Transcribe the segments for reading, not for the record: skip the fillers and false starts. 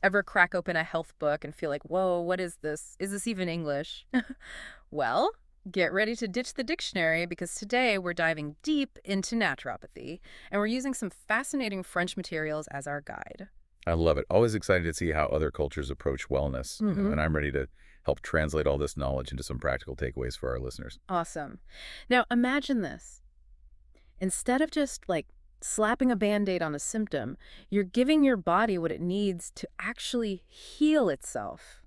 Ever crack open a health book and feel like, whoa, what is this? Is this even English? Well, get ready to ditch the dictionary because today we're diving deep into naturopathy and we're using some fascinating French materials as our guide. I love it. Always excited to see how other cultures approach wellness, Hmm. and I'm ready to help translate all this knowledge into some practical takeaways for our listeners. Awesome. Now imagine this. Instead of just like slapping a band-aid on a symptom, you're giving your body what it needs to actually heal itself,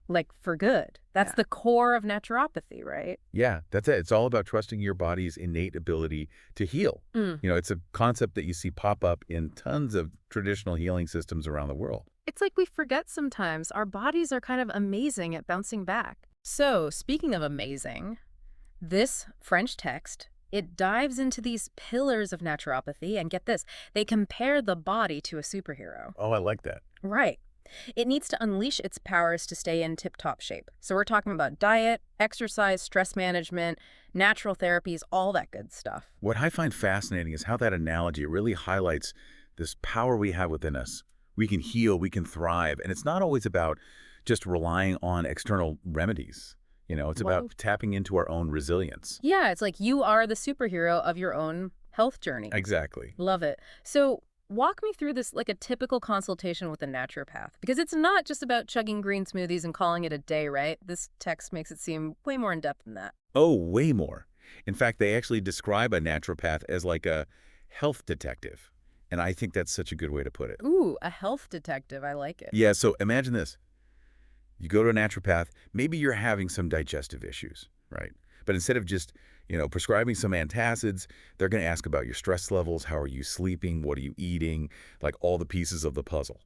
like for good. That's Yeah. the core of naturopathy, right? Yeah, that's it. It's all about trusting your body's innate ability to heal. Mm. It's a concept that you see pop up in tons of traditional healing systems around the world. It's like we forget sometimes our bodies are kind of amazing at bouncing back. So, speaking of amazing, this French text, it dives into these pillars of naturopathy, and get this, they compare the body to a superhero. Oh, I like that. Right. It needs to unleash its powers to stay in tip-top shape. So we're talking about diet, exercise, stress management, natural therapies, all that good stuff. What I find fascinating is how that analogy really highlights this power we have within us. We can heal, we can thrive, and it's not always about just relying on external remedies. It's Whoa. about tapping into our own resilience. Yeah, it's like you are the superhero of your own health journey. Exactly. Love it. So walk me through this like a typical consultation with a naturopath, because it's not just about chugging green smoothies and calling it a day, right? This text makes it seem way more in depth than that. Oh, way more. In fact, they actually describe a naturopath as like a health detective. And I think that's such a good way to put it. Ooh, a health detective. I like it. Yeah, so imagine this. You go to a naturopath, maybe you're having some digestive issues, right? But instead of just, prescribing some antacids, they're going to ask about your stress levels, how are you sleeping, what are you eating, like all the pieces of the puzzle.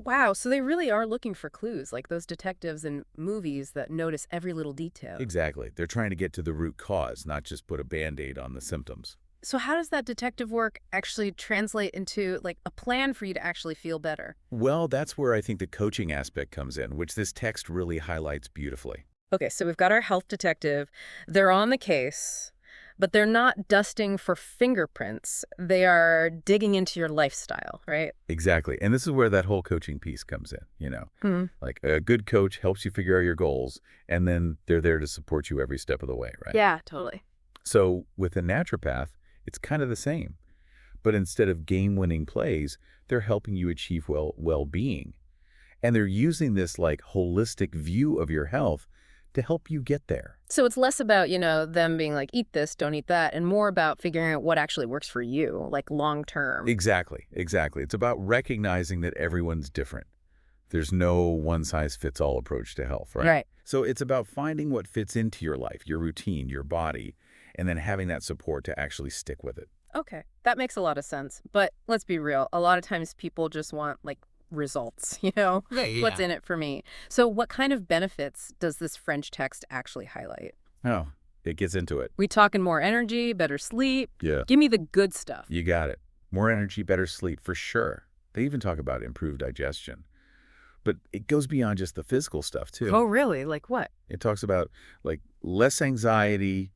Wow, so they really are looking for clues, like those detectives in movies that notice every little detail. Exactly. They're trying to get to the root cause, not just put a Band-Aid on the symptoms. So how does that detective work actually translate into like a plan for you to actually feel better? Well, that's where I think the coaching aspect comes in, which this text really highlights beautifully. Okay, so we've got our health detective. They're on the case, but they're not dusting for fingerprints. They are digging into your lifestyle, right? Exactly. And this is where that whole coaching piece comes in. Hmm. Like a good coach helps you figure out your goals, and then they're there to support you every step of the way, right? Yeah, totally. So with a naturopath, it's kind of the same. But instead of game-winning plays, they're helping you achieve well-being. And they're using this like holistic view of your health to help you get there. So it's less about, them being like, eat this, don't eat that, and more about figuring out what actually works for you, like long term. Exactly, exactly. It's about recognizing that everyone's different. There's no one-size-fits-all approach to health, right? Right. So it's about finding what fits into your life, your routine, your body, and then having that support to actually stick with it. Okay, that makes a lot of sense. But let's be real. A lot of times people just want like results, Right, What's yeah. in it for me? So what kind of benefits does this French text actually highlight? Oh, it gets into it. We talking more energy, better sleep? Yeah. Give me the good stuff. You got it. More energy, better sleep, for sure. They even talk about improved digestion. But it goes beyond just the physical stuff, too. Oh, really? Like what? It talks about, like, less anxiety,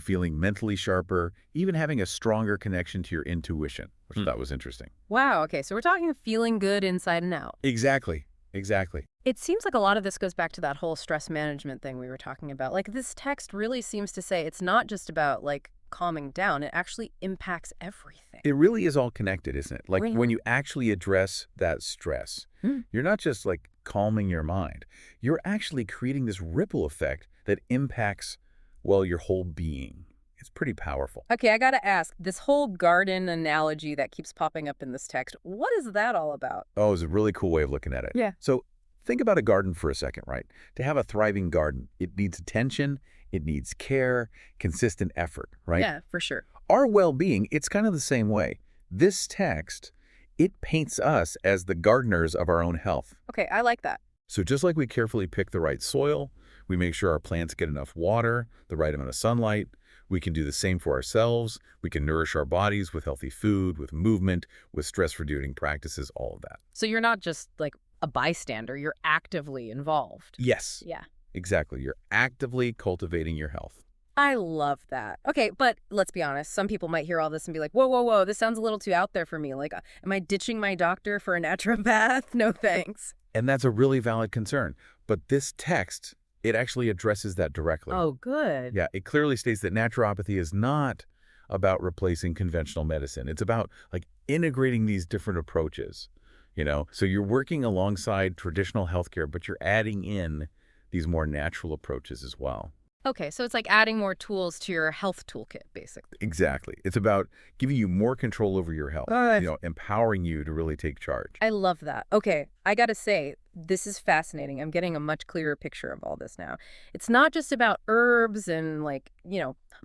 feeling mentally sharper, even having a stronger connection to your intuition, which I thought was interesting. Wow, okay, so we're talking feeling good inside and out. Exactly. Exactly. It seems like a lot of this goes back to that whole stress management thing we were talking about. Like this text really seems to say it's not just about like calming down, it actually impacts everything. It really is all connected, isn't it? Like, when Really? you actually address that stress, Hmm. you're not just, like, calming your mind. You're actually creating this ripple effect that impacts, well, your whole being. It's pretty powerful. Okay, I gotta ask, this whole garden analogy that keeps popping up in this text, what is that all about? Oh, it's a really cool way of looking at it. Yeah. So think about a garden for a second, right? To have a thriving garden, it needs attention, it needs care, consistent effort, right? Yeah, for sure. Our well-being, it's kind of the same way. This text, it paints us as the gardeners of our own health. Okay, I like that. So just like we carefully pick the right soil, we make sure our plants get enough water, the right amount of sunlight, we can do the same for ourselves. We can nourish our bodies with healthy food, with movement, with stress-reducing practices, all of that. So you're not just like a bystander, you're actively involved. Yes, Yeah. exactly. You're actively cultivating your health. I love that. Okay, but let's be honest. Some people might hear all this and be like, whoa, whoa, whoa, this sounds a little too out there for me. Like, am I ditching my doctor for a naturopath? No thanks. And that's a really valid concern. But this text, it actually addresses that directly. Oh, good. Yeah, it clearly states that naturopathy is not about replacing conventional medicine. It's about like integrating these different approaches, you know? So you're working alongside traditional healthcare, but you're adding in these more natural approaches as well. Okay, so it's like adding more tools to your health toolkit, basically. Exactly. It's about giving you more control over your health, Uh, empowering you to really take charge. I love that. Okay, I gotta say, this is fascinating. I'm getting a much clearer picture of all this now. It's not just about herbs and, like,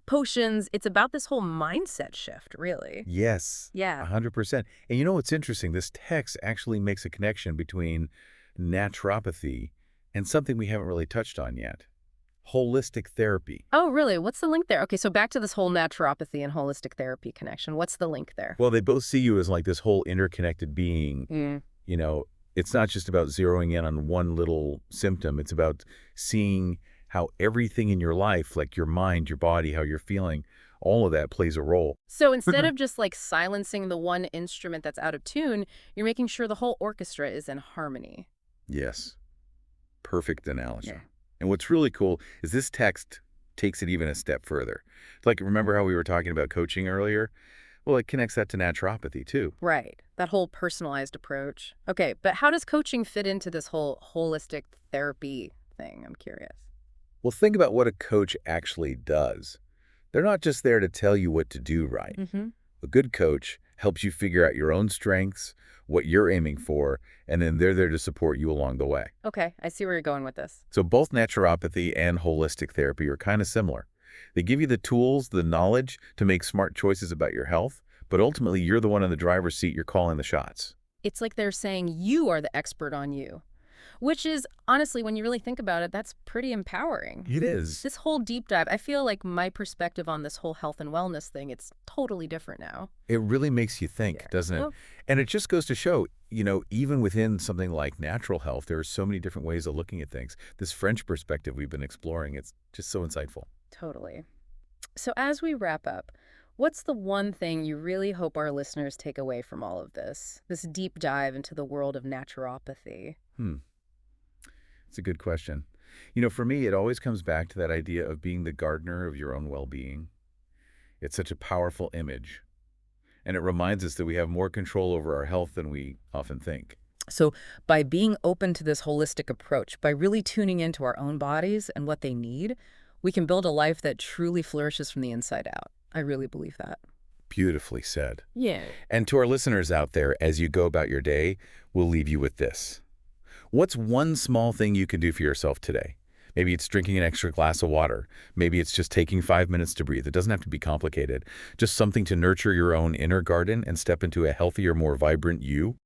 potions. It's about this whole mindset shift, really. Yes, Yeah. 100%. And you know what's interesting? This text actually makes a connection between naturopathy and something we haven't really touched on yet, holistic therapy. Oh, really? What's the link there? Okay, so back to this whole naturopathy and holistic therapy connection. What's the link there? Well, they both see you as like this whole interconnected being. Mm. You know, it's not just about zeroing in on one little symptom. It's about seeing how everything in your life, like your mind, your body, how you're feeling, all of that plays a role. So instead of just like silencing the one instrument that's out of tune, you're making sure the whole orchestra is in harmony. Yes, perfect analogy. Yeah. And what's really cool is this text takes it even a step further. Like, remember how we were talking about coaching earlier? Well, it connects that to naturopathy too. Right. That whole personalized approach. Okay, but how does coaching fit into this whole holistic therapy thing? I'm curious. Well, think about what a coach actually does. They're not just there to tell you what to do right. Mm-hmm. A good coach helps you figure out your own strengths, what you're aiming for, and then they're there to support you along the way. Okay, I see where you're going with this. So both naturopathy and holistic therapy are kind of similar. They give you the tools, the knowledge to make smart choices about your health, but ultimately you're the one in the driver's seat, you're calling the shots. It's like they're saying you are the expert on you, which is, honestly, when you really think about it, that's pretty empowering. It is. This whole deep dive, I feel like my perspective on this whole health and wellness thing, it's totally different now. It really makes you think, Yeah. doesn't it? Well, And it just goes to show, even within something like natural health, there are so many different ways of looking at things. This French perspective we've been exploring, it's just so insightful. totally. So as we wrap up, what's the one thing you really hope our listeners take away from all of this deep dive into the world of naturopathy? Hmm. It's a good question. For me, it always comes back to that idea of being the gardener of your own well-being. It's such a powerful image, and it reminds us that we have more control over our health than we often think. So by being open to this holistic approach, by really tuning into our own bodies and what they need, we can build a life that truly flourishes from the inside out. I really believe that. Beautifully said. Yeah. And to our listeners out there, as you go about your day, we'll leave you with this. What's one small thing you can do for yourself today? Maybe it's drinking an extra glass of water. Maybe it's just taking 5 minutes to breathe. It doesn't have to be complicated. Just something to nurture your own inner garden and step into a healthier, more vibrant you.